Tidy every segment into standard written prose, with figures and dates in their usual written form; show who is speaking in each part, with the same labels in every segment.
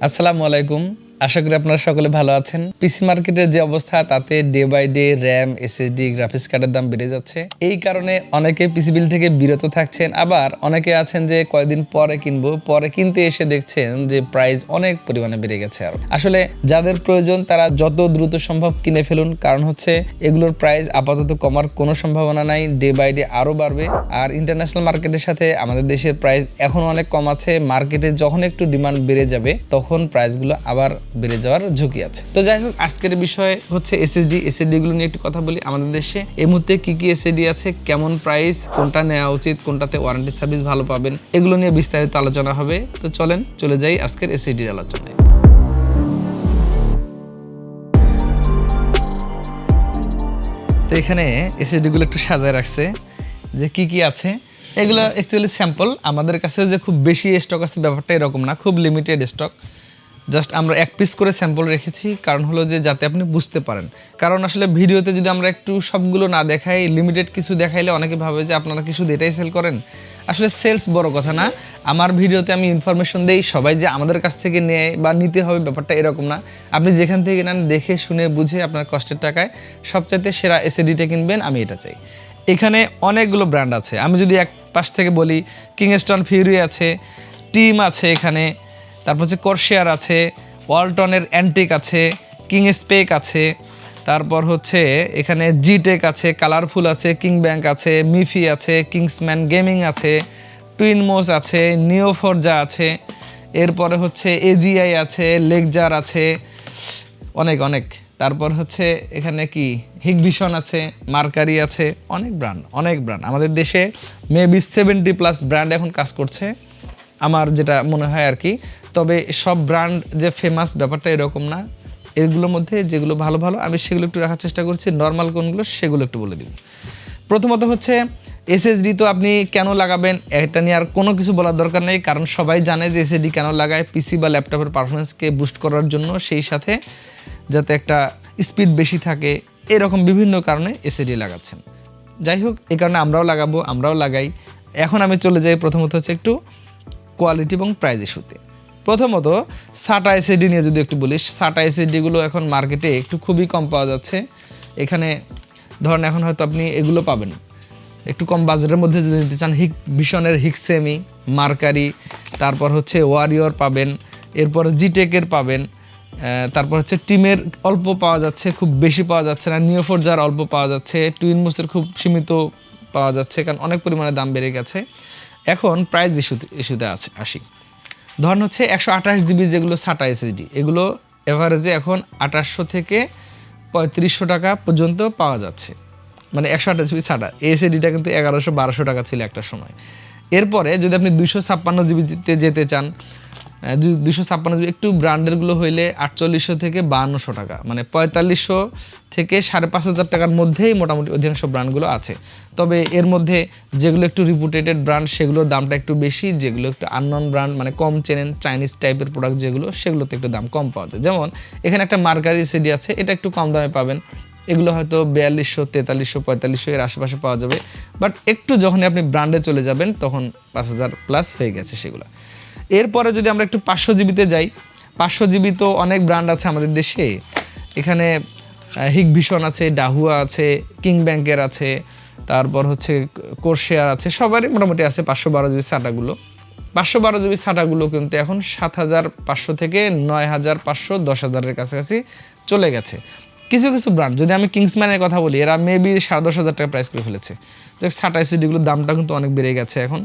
Speaker 1: আসসালামু আলাইকুম। আশা করি আপনারা সকলে ভালো আছেন। পিসি মার্কেটের যে অবস্থা তাতে day by day RAM, SSD, graphics কার্ডের দাম বেড়ে যাচ্ছে। এই কারণে অনেকে পিসি বিল থেকে বিরত থাকছেন, আবার অনেকে আছেন যে কয়েকদিন পরে কিনবো, পরে কিনতে এসে দেখছেন যে প্রাইস অনেক পরিমাণে বেড়ে গেছে। আর আসলে যাদের প্রয়োজন তারা যত দ্রুত সম্ভব কিনে ফেলুন, কারণ হচ্ছে এগুলোর প্রাইস আপাতত কমার কোনো সম্ভাবনা নাই, ডে বাই ডে আরও বাড়বে। আর ইন্টারন্যাশনাল মার্কেটের সাথে আমাদের দেশের প্রাইস এখন অনেক কম আছে। মার্কেটে যখন একটু ডিমান্ড বেড়ে যাবে তখন প্রাইসগুলো আবার বেড়ে যাওয়ার ঝুঁকি আছে। তো যাই হোক, আজকের বিষয় হচ্ছে এসএসডি গুলো নিয়ে একটু কথা বলি। আমাদের দেশে এই মুহূর্তে কি কি এসএসডি আছে, কেমন প্রাইস, কোনটা নেওয়া উচিত, কোনটাতে ওয়ারেন্টি সার্ভিস ভালো পাবেন, এগুলো নিয়ে বিস্তারিত আলোচনা হবে। তো চলেন চলে যাই আজকের এসএসডির আলোচনায়। তো এখানে এসএসডি গুলো একটু সাজায় রাখছে যে কি কি আছে। এগুলো অ্যাকচুয়ালি স্যাম্পল, আমাদের কাছে যে খুব বেশি স্টক আছে ব্যাপারটা এরকম না, খুব লিমিটেড স্টক। জাস্ট আমরা এক পিস করে স্যাম্পল রেখেছি, কারণ হলো যে যাতে আপনি বুঝতে পারেন। কারণ আসলে ভিডিওতে যদি আমরা একটু সবগুলো না দেখাই, লিমিটেড কিছু দেখাইলে অনেকে ভাবে যে আপনারা কি শুধু এটাই সেল করেন। আসলে সেলস বড় কথা না, আমার ভিডিওতে আমি ইনফরমেশন দেই, সবাই যে আমাদের কাছ থেকে নেয় বা নিতে হবে ব্যাপারটা এরকম না। আপনি যেখান থেকে নেন দেখে শুনে বুঝে আপনার কষ্টের টাকায় সবচাইতে সেরা এসএসডিটা কিনবেন, আমি এটা চাই। এখানে অনেকগুলো ব্র্যান্ড আছে। আমি যদি এক পাশ থেকে বলি, কিংস্টন ফিউরি আছে, টিম আছে, এখানে তারপর হচ্ছে কর্সিয়ার আছে, ওয়ালটনের অ্যান্টিক আছে, কিং স্পেক আছে, তারপর হচ্ছে এখানে জিটেক আছে, কালারফুল আছে, কিং ব্যাংক আছে, মিফি আছে, কিংসম্যান গেমিং আছে, টুইনমোস আছে, নিওফর্জা আছে, এরপরে হচ্ছে এজিআই আছে, লেকজার আছে, অনেক অনেক। তারপর হচ্ছে এখানে কি হিগভিশন আছে, মার্কারি আছে, অনেক ব্র্যান্ড। আমাদের দেশে মেবি 70+ ব্র্যান্ড এখন কাজ করছে আমার যেটা মনে হয় আর কি। তবে সব ব্র্যান্ড যে ফেমাস ব্যাপারটা এরকম না। এগুলোর মধ্যে যেগুলো ভালো ভালো আমি সেগুলো একটু রাখার চেষ্টা করছি, নর্মাল কোনগুলো সেগুলো একটু বলে দিব। প্রথমত হচ্ছে এসএসডি তো আপনি কেন লাগাবেন এটা নিয়ে আর কোনো কিছু বলার দরকার নেই, কারণ সবাই জানে যে এসএসডি কেন লাগায়, পিসি বা ল্যাপটপের পারফরমেন্সকে বুস্ট করার জন্য, সেই সাথে যাতে একটা স্পিড বেশি থাকে, এরকম বিভিন্ন কারণে এসএসডি লাগাচ্ছেন। যাই হোক, এই কারণে আমরাও লাগাই। এখন আমি চলে যাই প্রথমত হচ্ছে একটু কোয়ালিটি এবং প্রাইস ইস্যুতে। প্রথমত সাটা এসএসডি নিয়ে যদি একটু বলিস, সাটা এসএসডিগুলো এখন মার্কেটে একটু খুবই কম পাওয়া যাচ্ছে। এখানে ধরেন এখন হয়তো আপনি এগুলো পাবেন একটু কম বাজেটের মধ্যে যদি নিতে চান, ভিশনের হিক্সেমি, মার্কারি, তারপর হচ্ছে ওয়ারিয়র পাবেন, এরপর জিটেকের পাবেন, তারপর হচ্ছে টিমের অল্প পাওয়া যাচ্ছে, খুব বেশি পাওয়া যাচ্ছে না, নিওফোর্জার অল্প পাওয়া যাচ্ছে, টুইনমোসের খুব সীমিত পাওয়া যাচ্ছে, কারণ অনেক পরিমাণে দাম বেড়ে গেছে। এখন প্রাইস ইস্যুতে আসি। ধরেন হচ্ছে 128 জিবি যেগুলো সাটা এসএসডি, এগুলো এভারেজে এখন 2800 থেকে 3500 টাকা পর্যন্ত পাওয়া যাচ্ছে। মানে 128 জিবি সাটা এসএসডিটা কিন্তু 1100-1200 টাকা ছিল একটা সময়। এরপরে যদি আপনি 256 জিবিতে যেতে চান, 256 জিবি একটু ব্র্যান্ডেরগুলো হইলে 4800 থেকে 5200 টাকা, মানে 4500 থেকে 5500 টাকার মধ্যেই মোটামুটি অধিকাংশ ব্র্যান্ডগুলো আছে। তবে এর মধ্যে যেগুলো একটু রিপুটেটেড ব্র্যান্ড সেগুলোর দামটা একটু বেশি, যেগুলো একটু আননন ব্র্যান্ড মানে কম চেনেন, চাইনিজ টাইপের প্রোডাক্ট যেগুলো, সেগুলোতে একটু দাম কম পাওয়া যায়। যেমন এখানে একটা মার্কারি এসএসডি আছে, এটা একটু কম দামে পাবেন, এগুলো হয়তো 4200, 4300, 4500 এর আশেপাশে পাওয়া যাবে। বাট একটু যখনই আপনি ব্র্যান্ডে চলে যাবেন তখন 5000+ হয়ে গেছে সেগুলো। এরপরে যদি আমরা একটু 500 জিবিতে যাই, 500 জিবি তো অনেক ব্র্যান্ড আছে আমাদের দেশে। এখানে হিগভিশন আছে, ডাহুয়া আছে, কিং ব্যাংকের আছে, তারপর হচ্ছে কোর্সিয়ার আছে, সবারই মোটামুটি আছে 512 জিবি সাটাগুলো। 512 জিবি সাটাগুলো কিন্তু এখন 7500 থেকে 9500, 10,000-এর কাছাকাছি চলে গেছে। কিছু কিছু ব্র্যান্ড, যদি আমি কিংসম্যানের কথা বলি, এরা মেবি 10,500 টাকা প্রাইস করে ফেলেছে। তো সাটা এসএসডিগুলোর দামটা কিন্তু অনেক বেড়ে গেছে এখন।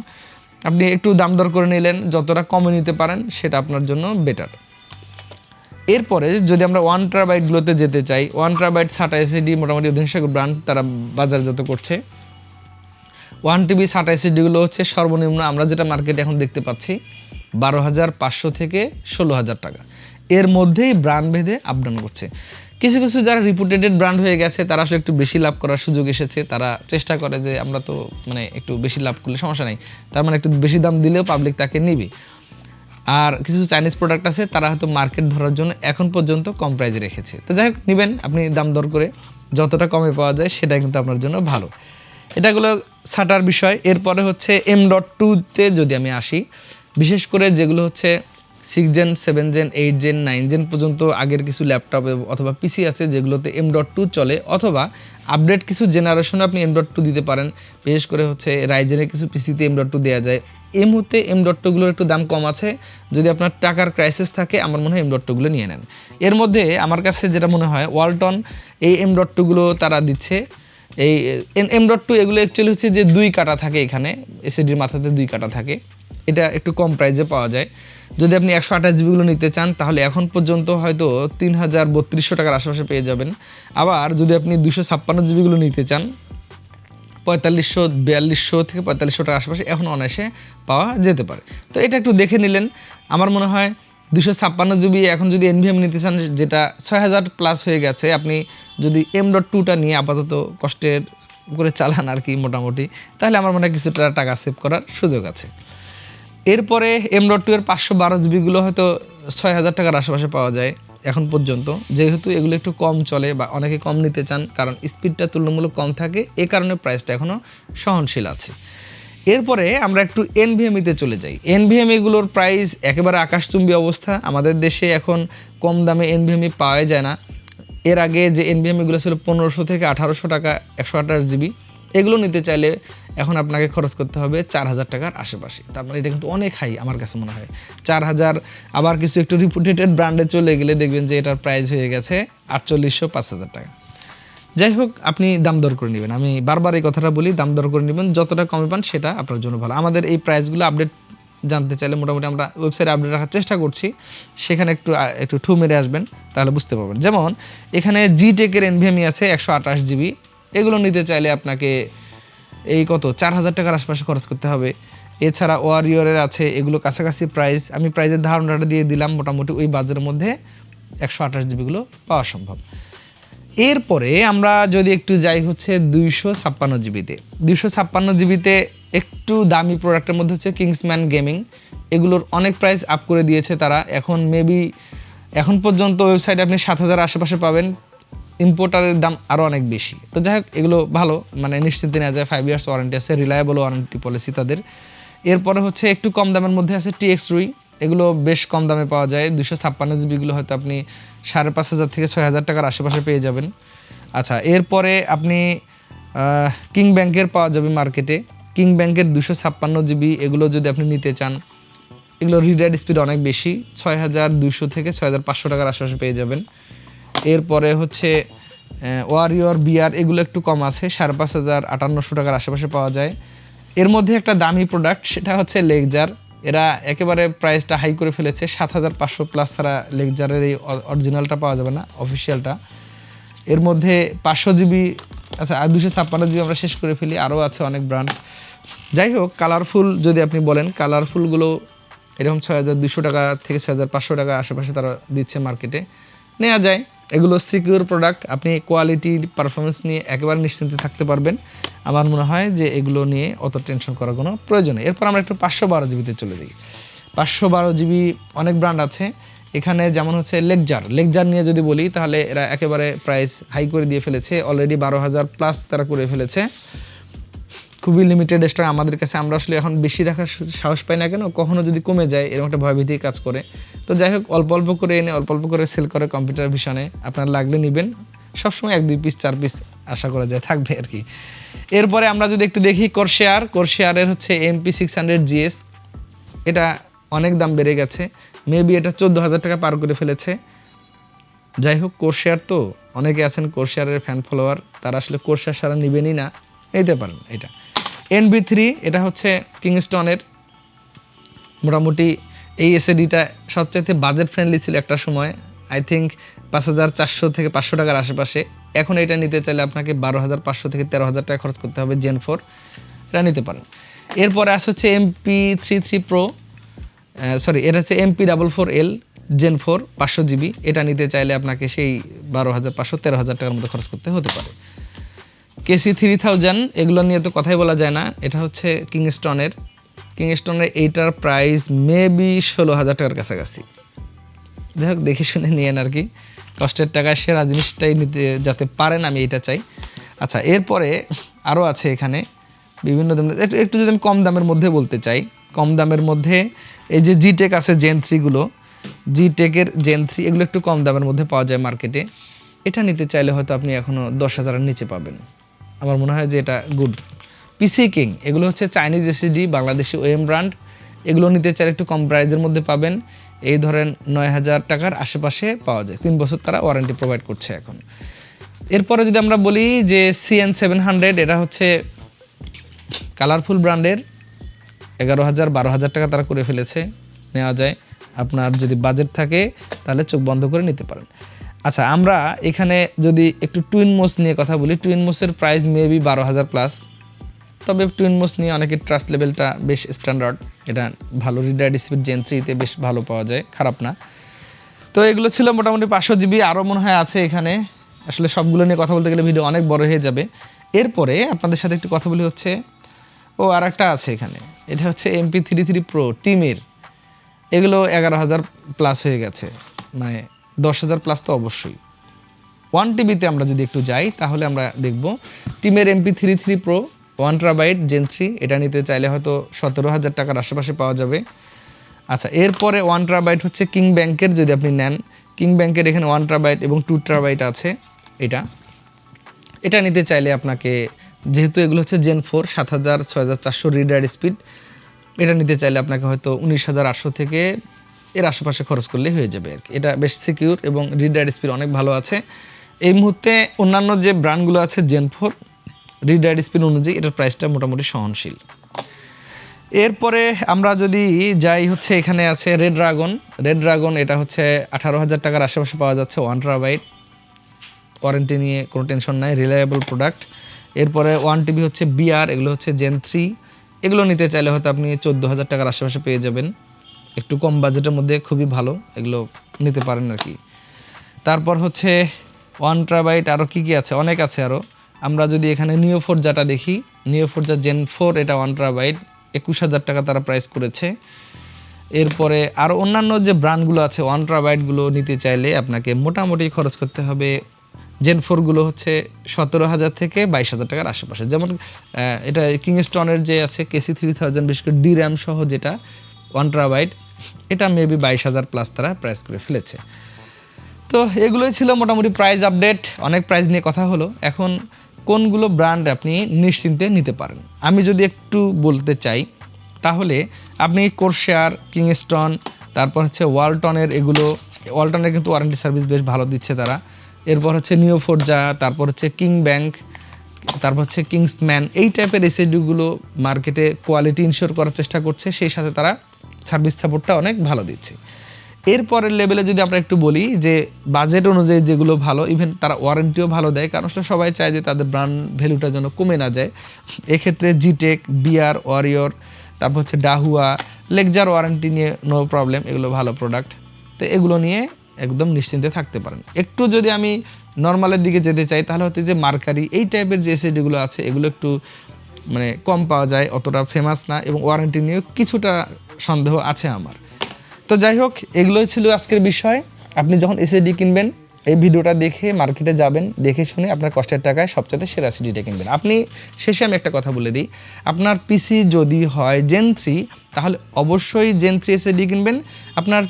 Speaker 1: আপনি একটু দাম দর করে নিলেন, যতটা কমে নিতে পারেন সেটা আপনার জন্য বেটার। এরপরে যদি আমরা 1 টেরাবাইটগুলোতে যেতে চাই, 1 টেরাবাইট সাটা এসএসডি মোটামুটি অধিকাংশ ব্র্যান্ড তারা বাজারজাত করছে। 1 টিবি সাটা এসএসডিগুলো হচ্ছে সর্বনিম্ন আমরা যেটা মার্কেটে এখন দেখতে পাচ্ছি 12,500 থেকে 16,000 টাকা, এর মধ্যেই ব্র্যান্ড ভেদে আপডাউন করছে। কিছু কিছু যারা রিপুটেটেড ব্র্যান্ড হয়ে গেছে তারা আসলে একটু বেশি লাভ করার সুযোগ এসেছে, তারা চেষ্টা করে যে আমরা তো মানে একটু বেশি লাভ করলে সমস্যা নেই, তার মানে একটু বেশি দাম দিলেও পাবলিক তাকে নিবে। আর কিছু চাইনিজ প্রোডাক্ট আছে তারা হয়তো মার্কেট ধরার জন্য এখন পর্যন্ত কম প্রাইজে রেখেছে। তো যাই হোক, নেবেন আপনি দাম দর করে, যতটা কমে পাওয়া যায় সেটা কিন্তু আপনার জন্য ভালো। এটাগুলো সাটার বিষয়। এরপরে হচ্ছে M.2-তে যদি আমি আসি, বিশেষ করে যেগুলো হচ্ছে 6 জেন 7 জেন 8 জেন 9 জেন পর্যন্ত আগের কিছু ল্যাপটপ অথবা পিসি আছে যেগুলোতে M.2 চলে, অথবা আপডেট কিছু জেনারেশনে আপনি M.2 দিতে পারেন। বিশেষ করে হচ্ছে রাইজেনের কিছু পিসিতে M.2 দেওয়া যায়। এই মুহূর্তে M.2গুলোর একটু দাম কম আছে। যদি আপনার টাকার ক্রাইসিস থাকে আমার মনে হয় M.2গুলো নিয়ে নেন। এর মধ্যে আমার কাছে যেটা মনে হয় ওয়ালটন এই M.2গুলো তারা দিচ্ছে। এই M.2 এগুলো অ্যাকচুয়ালি হচ্ছে যে 2 কাটা থাকে, এখানে এসএসডির মাথাতে 2 কাটা থাকে। এটা একটু কম প্রাইসে পাওয়া যায়। যদি আপনি 128 জিবিগুলো নিতে চান তাহলে এখন পর্যন্ত হয়তো 3,3200 টাকার আশেপাশে পেয়ে যাবেন। আবার যদি আপনি 256 জিবিগুলো নিতে চান 4200 থেকে 4500 টাকার আশেপাশে এখন অনায়াসে পাওয়া যেতে পারে। তো এটা একটু দেখে নিলেন। আমার মনে হয় 256 জিবি এখন যদি NVMe নিতে চান যেটা 6000 প্লাস হয়ে গেছে, আপনি যদি M.2টা নিয়ে আপাতত কষ্টের করে চালান আর কি মোটামুটি, তাহলে আমার মনে হয় কিছুটা টাকা সেভ করার সুযোগ আছে। এরপরে M.2 এর 512 জিবিগুলো হয়তো 6000 টাকার আশেপাশে পাওয়া যায় এখন পর্যন্ত, যেহেতু এগুলো একটু কম চলে বা অনেকে কম নিতে চান কারণ স্পিডটা তুলনামূলক কম থাকে, এ কারণে প্রাইসটা এখনও সহনশীল আছে। এরপরে আমরা একটু NVMe-তে চলে যাই। NVMe-গুলোর প্রাইস একেবারে আকাশচুম্বী অবস্থা। আমাদের দেশে এখন কম দামে NVMe পাওয়া যায় না। এর আগে যে NVMe-গুলো ছিল 1500 থেকে 1800 টাকা 128 জিবি, এগুলো নিতে চাইলে এখন আপনাকে খরচ করতে হবে 4000 টাকার আশেপাশে। তার মানে এটা কিন্তু অনেক হাই আমার কাছে মনে হয় 4000। আবার কিছু একটু রিপুটেড ব্র্যান্ডে চলে গেলে দেখবেন যে এটার প্রাইস হয়ে গেছে 4800 5000 টাকা। যাই হোক, আপনি দাম দর করে নেবেন। আমি বারবার এই কথাটা বলি, দাম দর করে নেবেন, যতটা কমে পান সেটা আপনার জন্য ভালো। আমাদের এই প্রাইসগুলো আপডেট জানতে চাইলে মোটামুটি আমরা ওয়েবসাইটে আপডেট রাখার চেষ্টা করছি, সেখানে একটু ঠু মেরে আসবেন তাহলে বুঝতে পারবেন। যেমন এখানে জিটেকের NVMe আছে 128 জিবি, এগুলো নিতে চাইলে আপনাকে এই কত 4000 টাকার আশপাশে খরচ করতে হবে। এছাড়া ওয়ারিয়রের আছে, এগুলো কাছাকাছি প্রাইস, আমি প্রাইসের ধারণাটা দিয়ে দিলাম, মোটামুটি ওই বাজারের মধ্যে 128 জিবিগুলো পাওয়া সম্ভব। এরপরে আমরা যদি একটু যাই হচ্ছে 256 জিবিতে। 256 জিবিতে একটু দামি প্রোডাক্টের মধ্যে হচ্ছে কিংসম্যান গেমিং, এগুলোর অনেক প্রাইস আপ করে দিয়েছে তারা। এখন মেবি এখন পর্যন্ত ওয়েবসাইটে আপনি 7000 আশেপাশে পাবেন, ইম্পোর্টারের দাম আরও অনেক বেশি। তো যাই হোক, এগুলো ভালো, মানে নিশ্চিন্তে নেওয়া যায়, 5 ইয়ার্স ওয়ারেন্টি আছে, রিলায়েবল ওয়ারেন্টি পলিসি তাদের। এরপরে হচ্ছে একটু কম দামের মধ্যে আছে TX রুই, এগুলো বেশ কম দামে পাওয়া যায়। 256 জিবিগুলো হয়তো আপনি 5500 থেকে 6000 টাকার আশেপাশে পেয়ে যাবেন। আচ্ছা, এরপরে আপনি কিং ব্যাংকের পাওয়া যাবে মার্কেটে। কিং ব্যাংকের 256 জিবি এগুলো যদি আপনি নিতে চান, এগুলো রিড রাইট স্পিড অনেক বেশি, 6200 থেকে 6500 টাকার আশেপাশে পেয়ে যাবেন। এরপরে হচ্ছে ওয়ারিয়র বিআর, এগুলো একটু কম আছে, 5500 টাকার আশেপাশে পাওয়া যায়। এর মধ্যে একটা দামি প্রোডাক্ট সেটা হচ্ছে লেকজার, এরা একেবারে প্রাইসটা হাই করে ফেলেছে, 7500 প্লাস ছাড়া লেকজারের এই অরিজিনালটা পাওয়া যাবে না, অফিসিয়ালটা। এর মধ্যে 500 জিবি, আচ্ছা 256 জিবি আমরা শেষ করে ফেলি, আরও আছে অনেক ব্র্যান্ড। যাই হোক, কালারফুল যদি আপনি বলেন, কালারফুলগুলো এরকম 6200 টাকা থেকে 6500 টাকা আশেপাশে তারা দিচ্ছে মার্কেটে, নেওয়া যায়। এগুলো সিকিউর প্রোডাক্ট, আপনি কোয়ালিটি পারফরমেন্স নিয়ে একেবারে নিশ্চিন্তে থাকতে পারবেন। আমার মনে হয় যে এগুলো নিয়ে অত টেনশন করার কোনো প্রয়োজন নেই। এরপর আমরা একটু 512 জিবিতে চলে যাই। 512 জিবি অনেক ব্র্যান্ড আছে এখানে, যেমন হচ্ছে লেকজার নিয়ে যদি বলি তাহলে এরা একেবারে প্রাইস হাই করে দিয়ে ফেলেছে, অলরেডি 12000 প্লাস তারা করে ফেলেছে। খুবই লিমিটেড স্টক আমাদের কাছে, আমরা আসলে এখন বেশি রাখার সাহস পাই না কেন, কখনো যদি কমে যায় এরকম একটা ভয়ভীতি কাজ করে। তো যাই হোক, অল্প অল্প করে এনে অল্প অল্প করে সেল করে কম্পিউটার ভিশনে, আপনার লাগলে নেবেন, সবসময় 1-2 পিস 4 পিস আশা করা যায় থাকবে আর কি। এরপরে আমরা যদি একটু দেখি কোরশেয়ারের হচ্ছে MP600 GS, এটা অনেক দাম বেড়ে গেছে, মেবি এটা 14000 টাকা পার করে ফেলেছে। যাই হোক, কোরশেয়ার তো অনেকে আছেন কোরশেয়ারের ফ্যান ফলোয়ার, তারা আসলে কোরশেয়ার সারা নেবেনই না, নিতে পারেন। এটা NB3, এটা হচ্ছে কিংস্টনের, মোটামুটি এই এসএডিটা সবচাইতে বাজেট ফ্রেন্ডলি ছিল একটা সময়, আই থিঙ্ক 5400 থেকে 500 টাকার আশেপাশে। এখন এটা নিতে চাইলে আপনাকে 12500 থেকে 13000 টাকা খরচ করতে হবে। Gen 4 এটা নিতে পারেন। এরপরে আসে হচ্ছে MP33 Pro, সরি এটা হচ্ছে MP44L Gen 4 500 জিবি, এটা নিতে চাইলে আপনাকে সেই 12500 13000 টাকার মতো খরচ করতে হতে পারে। KC3000 এগুলো নিয়ে তো কথাই বলা যায় না, এটা হচ্ছে কিংস্টনের এইটার প্রাইস মেবি 16000 টাকার কাছাকাছি। যাই হোক, দেখে শুনে নিয়েন আর কি, কষ্টের টাকায় সেরা জিনিসটাই নিতে যাতে পারেন, আমি এটা চাই। আচ্ছা, এরপরে আরও আছে এখানে বিভিন্ন দামের, একটু যদি আমি কম দামের মধ্যে বলতে চাই, কম দামের মধ্যে এই যে জিটেক আছে Gen 3 গুলো, জি টেকের জেন 3 এগুলো একটু কম দামের মধ্যে পাওয়া যায় মার্কেটে। এটা নিতে চাইলে হয়তো আপনি এখনও 10,000-এর নিচে পাবেন। আমার মনে হয় যে এটা গুড। পিসি কিং এগুলো হচ্ছে Chinese SSD, Bangladeshi OM brand. এগুলো নিতে চাইলে একটু কম প্রাইজের মধ্যে পাবেন। এই ধরেন 9,000 টাকার আশেপাশে পাওয়া যায়। 3 বছর তারা ওয়ারেন্টি প্রোভাইড করছে এখন। এরপরে যদি আমরা বলি যে CN700, এটা হচ্ছে কালারফুল ব্র্যান্ডের। 11,000-12,000 টাকা তারা করে ফেলেছে, নেওয়া যায়। আপনার যদি বাজেট থাকে তাহলে চোখ বন্ধ করে নিতে পারেন। আচ্ছা, আমরা এখানে যদি একটু টুইন মোস নিয়ে কথা বলি, টুইন মোসের প্রাইস মেবি 12,000+। তবে টুইন মোস নিয়ে অনেকের ট্রাস্ট লেভেলটা বেশ স্ট্যান্ডার্ড। এটা ভালো রিডার স্পিড জেন 3-তে বেশ ভালো পাওয়া যায়, খারাপ না। তো এগুলো ছিল মোটামুটি 500 জিবি, আরও মনে হয় আছে এখানে। আসলে সবগুলো নিয়ে কথা বলতে গেলে ভিডিও অনেক বড় হয়ে যাবে। এরপরে আপনাদের সাথে একটু কথা বলি হচ্ছে, আর একটা আছে এখানে, এটা হচ্ছে MP33 Pro টিমের। এগুলো 11,000+ হয়ে গেছে, মানে 10,000+ তো অবশ্যই। 1TB আমরা যদি একটু যাই তাহলে আমরা দেখব টিমের MP33 Pro 1TB Gen 3, এটা নিতে চাইলে হয়তো 17,000 টাকার আশেপাশে পাওয়া যাবে। আচ্ছা, এরপরে 1TB হচ্ছে কিং ব্যাংকের, যদি আপনি নেন কিং ব্যাংকের এখানে 1TB এবং 2TB আছে। এটা নিতে চাইলে আপনাকে, যেহেতু এগুলো হচ্ছে Gen 4 7,000-6,400 রিডার স্পিড, এটা নিতে চাইলে আপনাকে হয়তো 19,800 থেকে এর আশেপাশে খরচ করলে হয়ে যাবে আর কি। এটা বেশ সিকিউর এবং রিডার স্পিড অনেক ভালো আছে। এই মুহূর্তে অন্যান্য যে ব্র্যান্ডগুলো আছে Gen 4 রিডার স্পিড অনুযায়ী এটার প্রাইসটা মোটামুটি সহনশীল। এরপরে আমরা যদি যাই হচ্ছে, এখানে আছে রেড ড্রাগন। এটা হচ্ছে 18,000 টাকার আশেপাশে পাওয়া যাচ্ছে, 1TB। ওয়ারেন্টি নিয়ে কোনো টেনশন নাই, রিলায়েবল প্রোডাক্ট। এরপরে 1TB হচ্ছে BR, এগুলো হচ্ছে Gen 3। এগুলো নিতে চাইলে হয়তো আপনি 14,000 টাকার আশেপাশে পেয়ে যাবেন, একটু কম বাজেটের মধ্যে খুবই ভালো, এগুলো নিতে পারেন আর কি। তারপর হচ্ছে 1TB আরও কী আছে, অনেক আছে আরও। আমরা যদি এখানে নিও ফোরজাটা দেখি, নিও ফোরজা Gen 4, এটা 1TB 21,000 টাকা তারা প্রাইস করেছে। এরপরে আরও অন্যান্য যে ব্র্যান্ডগুলো আছে 1TBগুলো নিতে চাইলে আপনাকে মোটামুটি খরচ করতে হবে। Gen 4গুলো হচ্ছে 17,000 থেকে 22,000 টাকার আশেপাশে। যেমন এটা কিংস্টনের যে আছে KC3000, বিশেষ করে DRAM সহ যেটা 1TB, এটা মেবি 22,000+ তারা প্রাইস করে ফেলেছে। তো এগুলোই ছিল মোটামুটি প্রাইস আপডেট। অনেক প্রাইস নিয়ে কথা হলো। এখন কোনগুলো ব্র্যান্ড আপনি নিশ্চিন্তে নিতে পারেন, আমি যদি একটু বলতে চাই তাহলে আপনি কোরশেয়ার, কিংস্টন, তারপর হচ্ছে ওয়ালটনের, ওয়ালটনের কিন্তু ওয়ারেন্টি সার্ভিস বেশ ভালো দিচ্ছে তারা। এরপর হচ্ছে নিও ফোরজা, তারপর হচ্ছে কিং ব্যাংক, তারপর হচ্ছে কিংসম্যান, এই টাইপের এসএসডিগুলো মার্কেটে কোয়ালিটি ইনশিওর করার চেষ্টা করছে, সেই সাথে তারা সার্ভিস সাপোর্টটা অনেক ভালো দিচ্ছে। এরপরের লেভেলে যদি আমরা একটু বলি যে বাজেট অনুযায়ী যেগুলো ভালো, ইভেন তারা ওয়ারেন্টিও ভালো দেয়, কারণ আসলে সবাই চায় যে তাদের ব্র্যান্ড ভ্যালুটা যেন কমে না যায়। এক্ষেত্রে জিটেক, বিআর, ওয়ারিয়র, তারপর হচ্ছে ডাহুয়া, লেকজার ওয়ারেন্টি নিয়ে নো প্রবলেম, এগুলো ভালো প্রোডাক্ট। তো এগুলো নিয়ে একদম নিশ্চিন্তে থাকতে পারেন। একটু যদি আমি নর্মালের দিকে যেতে চাই তাহলে হচ্ছে যে মার্কারি, এই টাইপের যে এসএসডিগুলো আছে এগুলো একটু মানে কম পাওয়া যায়, অতটা ফেমাস না, এবং ওয়ারেন্টি নিয়েও কিছুটা সন্দেহ আছে আমার। তো যাই হোক, এগুলোই ছিল আজকের বিষয়। আপনি যখন এসএসডি কিনবেন এই ভিডিওটা দেখে মার্কেটে যাবেন, দেখে শুনে আপনার কষ্টের টাকায় সবচেয়ে সেরা এসএসডিটা কিনবেন। আপনি শেষে আমি একটা কথা বলে দিই, আপনার পিসি যদি হয় Gen 3 তাহলে অবশ্যই Gen 3 এসএসডি কিনবেন। আপনার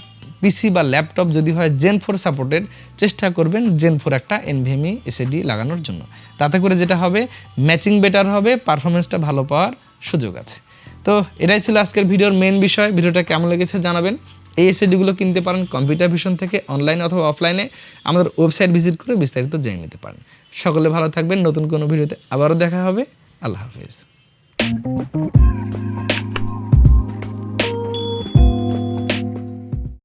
Speaker 1: পিসি বা ল্যাপটপ যদি হয় Gen 4 সাপোর্টেড, চেষ্টা করবেন Gen 4 একটা NVMe এসএসডি লাগানোর জন্য। তাতে করে যেটা হবে, ম্যাচিং বেটার হবে, পারফরমেন্সটা ভালো পাওয়ার সুযোগ আছে। তো এটাই ছিল আজকের ভিডিওর মেন বিষয়। ভিডিওটা কেমন লেগেছে জানাবেন। এই এসএসডিগুলো কিনতে পারেন কম্পিউটার ভিশন থেকে, অনলাইনে অথবা অফলাইনে আমাদের ওয়েবসাইট ভিজিট করে বিস্তারিত জেনে নিতে পারেন। সকলে ভালো থাকবেন, নতুন কোনো ভিডিওতে আবারও দেখা হবে। আল্লাহ হাফেজ।